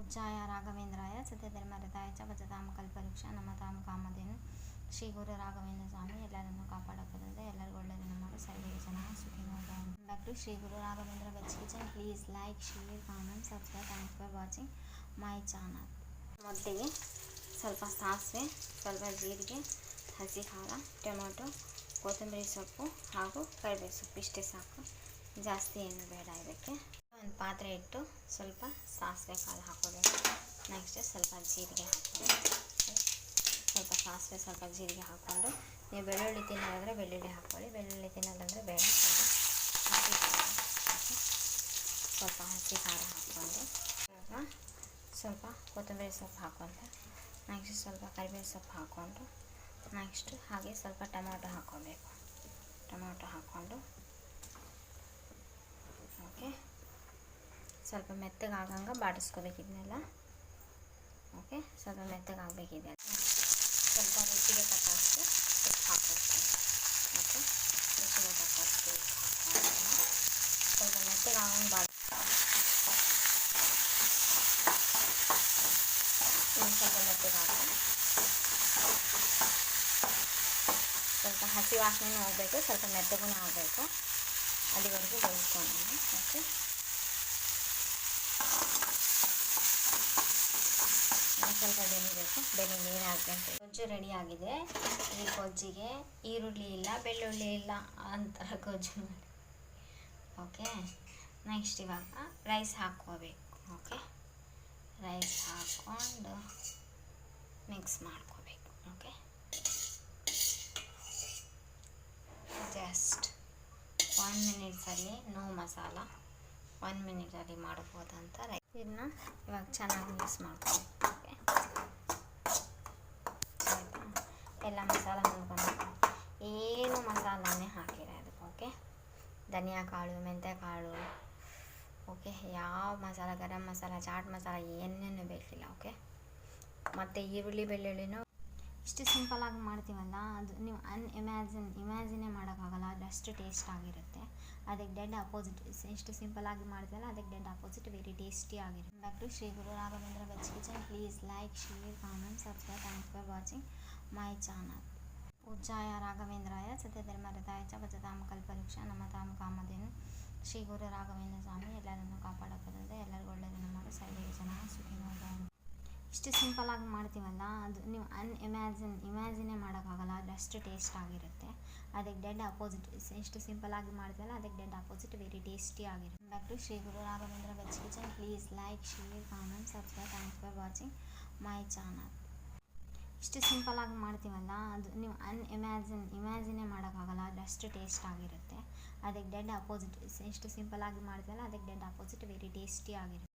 पूज्याय राघवेंद्राय सत्यधर्मरताय च भजतां कल्पवृक्षाय नमतां कामधेनु ಶ್ರೀ ಗುರು ರಾಘವೇಂದ್ರ ಸ್ವಾಮಿ ಎಲ್ಲರನ್ನು ಕಾಪಾಡಕ್ಕಂತೆ ಎಲ್ಲರಿಗೂ ಒಳ್ಳೆಯದನ್ನು ಮಾಡು ಸರ್ವೇ ಜನ ಸುಖಿನೋ ಭವಂತು. Back to Shri Guru Raghavendra veg kitchen. Please like, share, comment, subscribe. Thanks for watching my channel. ಮೊದಲಿಗೆ ಸ್ವಲ್ಪ ಸಾಸಿವೆ, ಸ್ವಲ್ಪ ಜೀರಿಗೆ, ಹಸಿ ಖಾರ, ಟೊಮೊಟೊ, ಕೊತ್ತಂಬರಿ ಸೊಪ್ಪು ಹಾಗೂ ಕರಿಬೇವು ಸೊಪ್ಪು ಇಷ್ಟೇ ಸಾಕು, ಜಾಸ್ತಿ ಏನು ಬೇಡ. ಇದಕ್ಕೆ ಒಂದು ಪಾತ್ರೆ ಇಟ್ಟು ಸ್ವಲ್ಪ ಸಾಸಿವೆ ಕಾಳು ಹಾಕೋಬೇಕು. ನೆಕ್ಸ್ಟ್ ಸ್ವಲ್ಪ ಜೀರಿಗೆ ಹಾಕೋಬೇಕು. ಸ್ವಲ್ಪ ಸಾಸಿವೆ, ಸ್ವಲ್ಪ ಜೀರಿಗೆ ಹಾಕ್ಕೊಂಡು, ನೀವು ಬೆಳ್ಳುಳ್ಳಿ ತಿನ್ನೋದಾದರೆ ಬೆಳ್ಳುಳ್ಳಿ ಹಾಕ್ಕೊಳ್ಳಿ, ಬೆಳ್ಳುಳ್ಳಿ ತಿನ್ನೋದಂದರೆ ಬೇಡ. ಸ್ವಲ್ಪ ಹಸಿ ಖಾರ ಹಾಕ್ಕೊಂಡು, ಸ್ವಲ್ಪ ಕೊತ್ತಂಬರಿ ಸೊಪ್ಪು ಹಾಕ್ಕೊಂಡು, ನೆಕ್ಸ್ಟ್ ಸ್ವಲ್ಪ ಕರಿಬೇವು ಸೊಪ್ಪು ಹಾಕ್ಕೊಂಡು, ನೆಕ್ಸ್ಟ್ ಹಾಗೆ ಸ್ವಲ್ಪ ಟೊಮೊಟೊ ಹಾಕ್ಕೋಬೇಕು. ಟೊಮೊಟೊ ಹಾಕ್ಕೊಂಡು ಓಕೆ, ಸ್ವಲ್ಪ ಮೆತ್ತಗಾಗಂಗೆ ಬಾಡಿಸ್ಕೋಬೇಕು ಇದನ್ನೆಲ್ಲ. ಓಕೆ, ಸ್ವಲ್ಪ ಮೆತ್ತಗಾಗಬೇಕಿದೆ. ಸ್ವಲ್ಪ ರುಚಿಗೆ ತಕ್ಕಷ್ಟು ಉಪ್ಪು ಹಾಕಬೇಕು. ಮತ್ತು ರುಚಿಗೆ ತಕ್ಕಷ್ಟು ಉಪ್ಪು ಹಾಕ್ಕೊಂಡು ಸ್ವಲ್ಪ ಮೆತ್ತಗಾಗಂಗೆ ಸ್ವಲ್ಪ ಮೆತ್ತಗಾಗ, ಸ್ವಲ್ಪ ಹಸಿ ವಾಸನೆ ಹೋಗಬೇಕು, ಸ್ವಲ್ಪ ಮೆತ್ತಗೂ ಆಗಬೇಕು, ಅಲ್ಲಿವರೆಗೂ ಬೇಯಿಸ್ಕೊಂಡು. ಓಕೆ, ಸ್ವಲ್ಪ ಬೆನಿಬೇಕು. ಬೆನಿಗೆ ಏನಾಗಬೇಕು, ಗೊಜ್ಜು ರೆಡಿ ಆಗಿದೆ. ಈ ಗೊಜ್ಜಿಗೆ ಈರುಳ್ಳಿ ಇಲ್ಲ, ಬೆಳ್ಳುಳ್ಳಿ ಇಲ್ಲ ಅಂತರ ಗೊಜ್ಜು ಮಾಡಿ. ಓಕೆ, ನೆಕ್ಸ್ಟ್ ಇವಾಗ ರೈಸ್ ಹಾಕ್ಕೋಬೇಕು. ಓಕೆ, ರೈಸ್ ಹಾಕ್ಕೊಂಡು ಮಿಕ್ಸ್ ಮಾಡ್ಕೋಬೇಕು. ಓಕೆ, ಜಸ್ಟ್ 1 ಮಿನಿಟ್ಸಲ್ಲಿ ನೋ ಮಸಾಲ 1 ಮಿನಿಟಲ್ಲಿ ಮಾಡ್ಬೋದಂತ ಇದನ್ನ ಇವಾಗ ಚೆನ್ನಾಗಿ ಮಿಕ್ಸ್ ಮಾಡ್ಕೋಬೇಕು. ಓಕೆ, ಆಯಿತಾ? ಎಲ್ಲ ಮಸಾಲ ಮಾಡ್ಕೊಂಡು ಏನು ಮಸಾಲನೇ ಹಾಕಿರೋದು. ಓಕೆ, ಧನಿಯಾ ಕಾಳು, ಮೆಂತ್ಯ ಕಾಳು, ಓಕೆ, ಯಾವ ಮಸಾಲ, ಗರಂ ಮಸಾಲ, ಚಾಟ್ ಮಸಾಲ ಏನೇನು ಬೇಕಿಲ್ಲ. ಓಕೆ, ಮತ್ತು ಈರುಳ್ಳಿ ಬೆಳ್ಳುಳ್ಳಿನೂ ಇಷ್ಟು ಸಿಂಪಲಾಗಿ ಮಾಡ್ತೀವಲ್ಲ, ಅದು ನೀವು ಇಮ್ಯಾಜಿನೇ ಮಾಡೋಕ್ಕಾಗಲ್ಲ, ಅದಷ್ಟು ಟೇಸ್ಟ್ ಆಗಿರುತ್ತೆ. ಅದಕ್ಕೆ ಡೆಡ್ ಅಪೋಸಿಟ್, ಎಷ್ಟು ಸಿಂಪಲಾಗಿ ಮಾಡ್ತೀವಲ್ಲ ಅದಕ್ಕೆ ಡೆಡ್ ಅಪೋಸಿಟ್ ವೆರಿ ಟೇಸ್ಟಿ ಆಗಿರುತ್ತೆ. Back to Shri Guru Raghavendra veg kitchen. Please like, share, comment, subscribe. Thanks for watching my channel. पूज्याय राघवेंद्राय सत्यधर्मरताय च भजतां कल्पवृक्षाय नमतां कामधेनु ಶ್ರೀ ಗುರು ರಾಘವೇಂದ್ರ ಸ್ವಾಮಿ ಎಲ್ಲರನ್ನು ಕಾಪಾಡಕ್ಕಂತೆ ಎಲ್ಲರಿಗೂ ಒಳ್ಳೆಯದನ್ನು ಮಾಡು ಸರ್ವೇ ಜನ ಸುಖಿನೋ ಭವಂತು. ಇಷ್ಟು ಸಿಂಪಲಾಗಿ ಮಾಡ್ತೀವಲ್ಲ, ಅದು ನೀವು ಇಮ್ಯಾಜಿನೇ ಮಾಡೋಕ್ಕಾಗಲ್ಲ, ಅದಷ್ಟು ಟೇಸ್ಟ್ ಆಗಿರುತ್ತೆ. ಅದಕ್ಕೆ ಡೆಡ್ ಅಪೋಸಿಟ್, ಎಷ್ಟು ಸಿಂಪಲಾಗಿ ಮಾಡ್ತೀವಲ್ಲ ಅದಕ್ಕೆ ಡೆಡ್ ಅಪೋಸಿಟ್ ವೆರಿ ಟೇಸ್ಟಿ ಆಗಿರುತ್ತೆ. Back to Shri Guru Raghavendra veg kitchen. Please like, share, comment, subscribe. Thanks for watching my channel. ಇಷ್ಟು ಸಿಂಪಲಾಗಿ ಮಾಡ್ತೀವಲ್ಲ, ಅದು ನೀವು ಇಮ್ಯಾಜಿನೇ ಮಾಡೋಕ್ಕಾಗಲ್ಲ, ಅದಷ್ಟು ಟೇಸ್ಟ್ ಆಗಿರುತ್ತೆ. ಅದಕ್ಕೆ ಡೆಡ್ ಅಪೋಸಿಟ್, ಎಷ್ಟು ಸಿಂಪಲಾಗಿ ಮಾಡ್ತೀವಲ್ಲ ಅದಕ್ಕೆ ಡೆಡ್ ಅಪೋಸಿಟ್ ವೆರಿ ಟೇಸ್ಟಿ ಆಗಿರುತ್ತೆ.